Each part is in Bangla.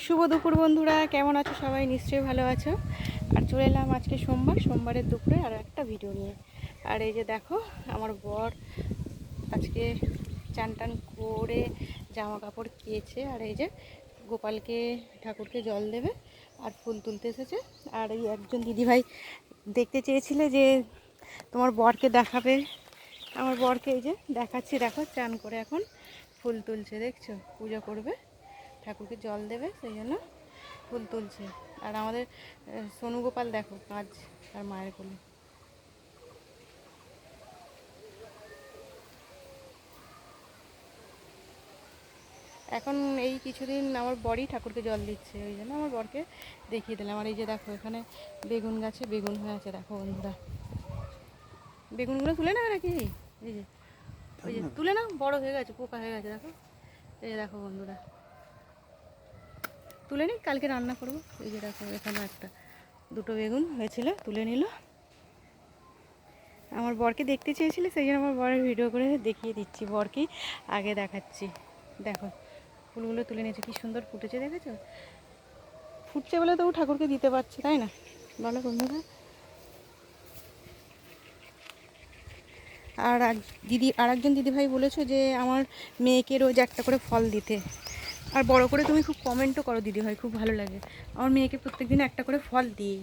শুভ দুপুর বন্ধুরা, কেমন আছো সবাই? নিশ্চয়ই ভালো আছো। আর চলে এলাম আজকে সোমবারের দুপুরে আর একটা ভিডিও নিয়ে। আর এই যে দেখো, আমার বর আজকে চান টান করে জামা কাপড় কেচে আর এই যে গোপালকে ঠাকুরকে জল দেবে আর ফুল তুলতে এসেছে। আর এই একজন দিদিভাই দেখতে চেয়েছিলে যে তোমার বরকে দেখাবে। আমার বরকে এই যে দেখাচ্ছি, দেখো চান করে এখন ফুল তুলছে, দেখছো? পুজো করবে, ঠাকুরকে জল দেবে, সেই জন্য ফুল তুলছে। আর আমাদের সোনু গোপাল দেখো কাজ আর মায়ের কোলে। এখন এই কিছুদিন আমার বরই ঠাকুরকে জল দিচ্ছে, ওই জন্য আমার বরকে দেখিয়ে দিলাম। আর এই যে দেখো এখানে বেগুন গাছে বেগুন হয়ে আছে, দেখো বন্ধুরা। বেগুনগুলো তুলে নাও নাকি? এই যে ওই যে তুলে নাও, বড় হয়ে গেছে, পোকা হয়ে গেছে, দেখো। এই যে দেখো বন্ধুরা, তুলে নিই, কালকে রান্না করবো। এই যে দেখো এখানে দুটো বেগুন হয়েছিল, তুলে নিল। আমার বরকে দেখতে চেয়েছিলে, সেই জন্য আমার বরের ভিডিও করে দেখিয়ে দিচ্ছি, বরকেই আগে দেখাচ্ছি। দেখো ফুলগুলো তুলে নিয়েছে, কি সুন্দর ফুটেছে, দেখেছো? ফুটছে বলে তো ও ঠাকুরকে দিতে পারছে, তাই না বলো বন্ধুরা? আর একজন দিদিভাই বলেছো যে আমার মেয়েকে রোজ একটা করে ফল দিতে। আর বড় করে তুমি খুব কমেন্টও করো দিদিভাই, খুব ভালো লাগে। আমার মেয়েকে প্রত্যেকদিন একটা করে ফল দিই।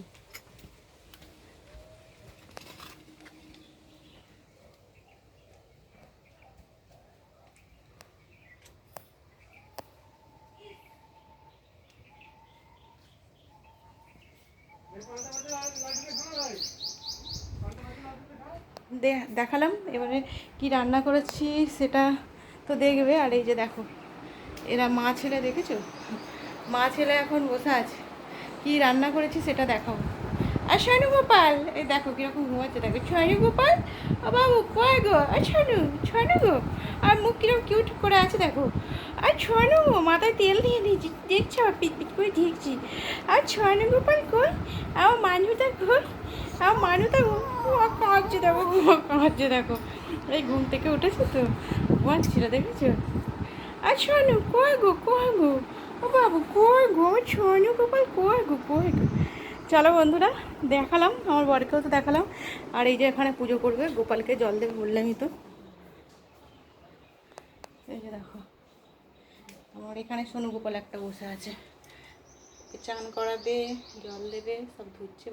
দেখালাম, এবারে কি রান্না করেছি সেটা তো দেখবে। আর এই যে দেখো এরা মা ছেলে, দেখেছো? মা ছেলে এখন বসে আছে, কি রান্না করেছি সেটা দেখাবো। আর শানু গোপাল এই দেখো কীরকম ঘুমাচ্ছে, দেখো শানু গোপাল। ও বাবু কয় গো, আর ছানু গো, আর মুখ কিরকম কিউট করে আছে দেখো। আর ছানু মাথায় তেল দিয়ে দিয়েছি, দেখছো? পিট পিট করে দেখছি। আর ছানু গোপাল কই, আমার মানুটা কই, আমার মানুটা কাঁদছে, দেখো কাঁদছে, দেখো। এই ঘুম থেকে উঠেছে তো, ঘুমাচ্ছিল, দেখেছো? আর ছানু কয় গো, কয় গো, ও বাবু কয় গো, আমার ছানু গোপাল কয় গো, কয় গো। চলো বন্ধুরা, দেখালাম, আমার বরকেও তো দেখালাম। আর এই যে এখানে পুজো করবে, গোপালকে জল দেবে বললামই তো। এই যে দেখো আমার এখানে সোনু গোপাল একটা বসে আছে, চান করাবে, জল দেবে, সব ধুচ্ছে,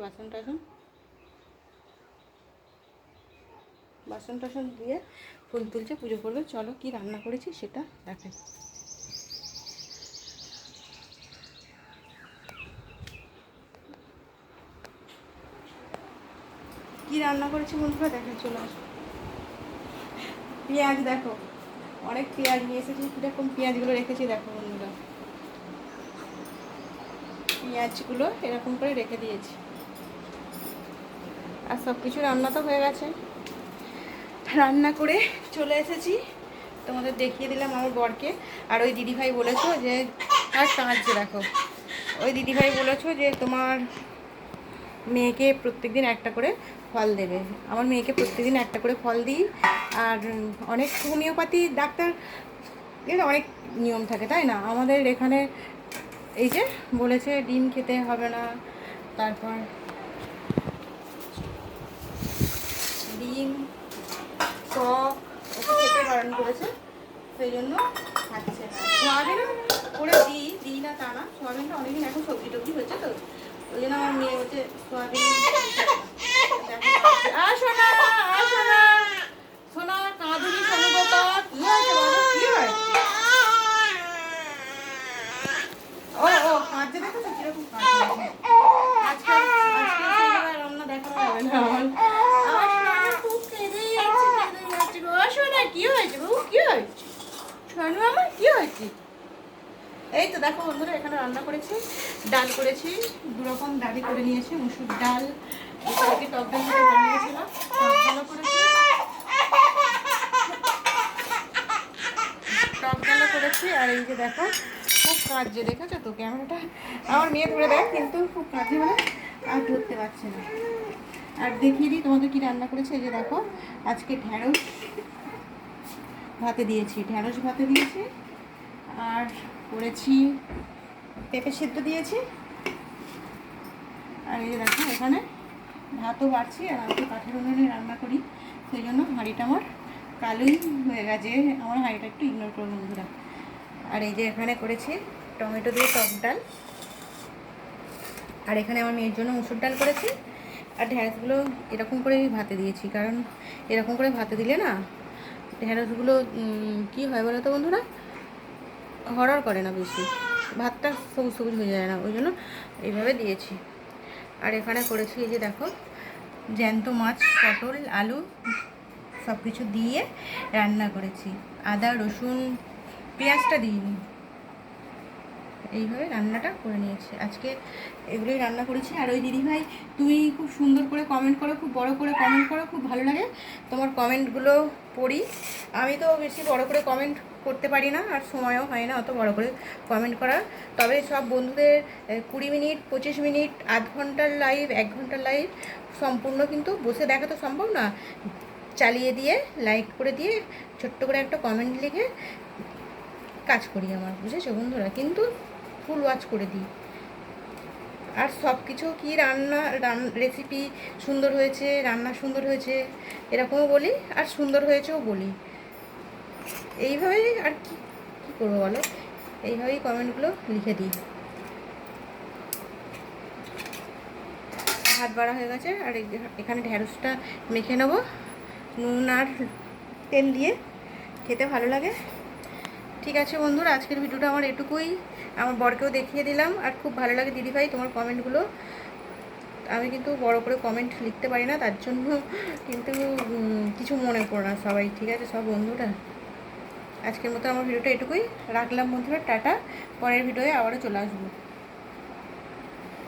বাসন টাসন দিয়ে ফুল তুলছে, পুজো করবে। চলো কি রান্না করেছি সেটা দেখাই। কি রান্না করেছি বন্ধুরা দেখে, চলে আসো। পেঁয়াজ দেখো, অনেক পেঁয়াজ নিয়ে এসেছি, কীরকম পেঁয়াজগুলো রেখেছি দেখো বন্ধুরা। পেঁয়াজগুলো এরকম করে রেখে দিয়েছি। আর সব কিছু রান্না তো হয়ে গেছে, রান্না করে চলে এসেছি, তোমাদের দেখিয়ে দিলাম আমার বরকে। আর ওই দিদিভাই বলেছো যে, আর কাঁদছে দেখো, ওই দিদিভাই বলেছো যে তোমার মেয়েকে প্রত্যেকদিন একটা করে ফল দেবে। আমার মেয়েকে প্রত্যেকদিন একটা করে ফল দিই। আর অনেক হোমিওপ্যাথি ডাক্তার এর অনেক নিয়ম থাকে, তাই না? আমাদের এখানে এই যে বলেছে ডিম খেতে হবে না, তারপর ডিম, টক ওকে খেতে বারণ করেছে, সেই জন্য খাচ্ছে না। সোয়াবিন করে দিই না তা না, সোয়াবিনটা অনেকদিন এখন সবজি টবজি হচ্ছে তো, ওই জন্য আমার মেয়ে হচ্ছে সোয়াবিন। সোনা সোনা সোনা কাঁদুনি, সোনু গোপাল কি হয়েছে বাবা, কি হয়? ও কাঁদছে, দেখেছো কিরকম কাঁদছে? আজকে রান্না দেখানো যাবে না আমার। খুব কেঁদে যাচ্ছে গো। সোনা কি হয়েছে বাবু, কি হয়েছে? সোনু আমার কি হয়েছে? এই তো দেখো বন্ধুরা, এখানে রান্না করেছি, ডাল করেছি, দুরকম ডালি করে নিয়েছি, মুসুর ডাল, টক ডাল করে বানিয়েছিলাম, টক ডালও করেছি। আর এই যে দেখো খুব কাঁদছে, দেখেছো তো? ক্যামেরাটা আমার মেয়ে ধরে দেয়, কিন্তু খুব কাঁদছে মানে আর ধরতে পারছে না। আর দেখিয়ে দিই তোমাদের কি রান্না করেছে। এই যে দেখো আজকে ঢ্যাঁড়স ভাতে দিয়েছি, আর করেছি পেঁপে সিদ্ধ দিয়েছি। আর এই যে দেখো এখানে ভাতও বাড়ছি, আর আমি তো কাঠের উনুনে রান্না করি, সেই জন্য হাঁড়িটা আমার কালোই হয়ে গেছে। আমার হাঁড়িটা একটু ইগনোর করো বন্ধুরা। আর এই যে এখানে করেছি টমেটো দিয়ে টক ডাল, আর এখানে আমার মেয়ের জন্য মুসুর ডাল করেছি। আর ঢ্যাঁড়সগুলো এরকম করেই ভাতে দিয়েছি, কারণ এরকম করে ভাতে দিলে না ঢ্যাঁড়সগুলো কী হয় বলো তো বন্ধুরা, হরড় করে না বেশি, ভাতটা সবুজ সবুজ হয়ে যায় না, ওই জন্য এইভাবে দিয়েছি। আর এখানে করেছি এই যে দেখো জ্যান্ত মাছ, পটল, আলু সব কিছু দিয়ে রান্না করেছি, আদা রসুন পেঁয়াজটা দিইনি, এইভাবে রান্নাটা করে নিয়েছি আজকে। এগুলোই রান্না করেছি। আর ওই দিদিভাই তুমি খুব সুন্দর করে কমেন্ট করো, খুব বড় করে কমেন্ট করো, খুব ভালো লাগে তোমার কমেন্টগুলো পড়ি। আমি তো বেশি বড় করে কমেন্ট করতে পারি না, আর সময়ও হয় না অত বড় করে কমেন্ট করার। তবে সব বন্ধুদের 20 মিনিট 25 মিনিট আধ ঘন্টার লাইভ, 1 ঘন্টার লাইভ সম্পূর্ণ কিন্তু বসে দেখা তো সম্ভব না, চালিয়ে দিয়ে লাইক করে দিয়ে ছোট্ট করে একটা কমেন্ট লিখে কাজ করি আমার, বুঝেছো বন্ধুরা, কিন্তু ফুল ওয়াচ করে দিই। আর সব কিছু কি রান্না রেসিপি সুন্দর হয়েছে, রান্না সুন্দর হয়েছে এরকমও বলি, আর সুন্দর হয়েছেও বলি। এইভাবেই আর কি কী করবো বলো, এইভাবেই কমেন্টগুলো লিখে দিই। ভাত বাড়া হয়ে গেছে, আর এখানে ঢ্যাঁড়সটা মেখে নেবো নুন আর তেল দিয়ে, খেতে ভালো লাগে। ঠিক আছে বন্ধুরা, আজকের ভিডিওটা আমার এটুকুই। আমার বরকেও দেখিয়ে দিলাম, আর খুব ভালো লাগে দিদিভাই তোমার কমেন্টগুলো। আমি কিন্তু বড় করে কমেন্ট লিখতে পারি না, তার জন্য কিন্তু কিছু মনে করো না সবাই, ঠিক আছে সব বন্ধুরা। আজকের মতো আমার ভিডিওটা এটুকুই রাখলাম বন্ধুরা, টাটা। পরের ভিডিওয়ে আবারও চলে আসবো।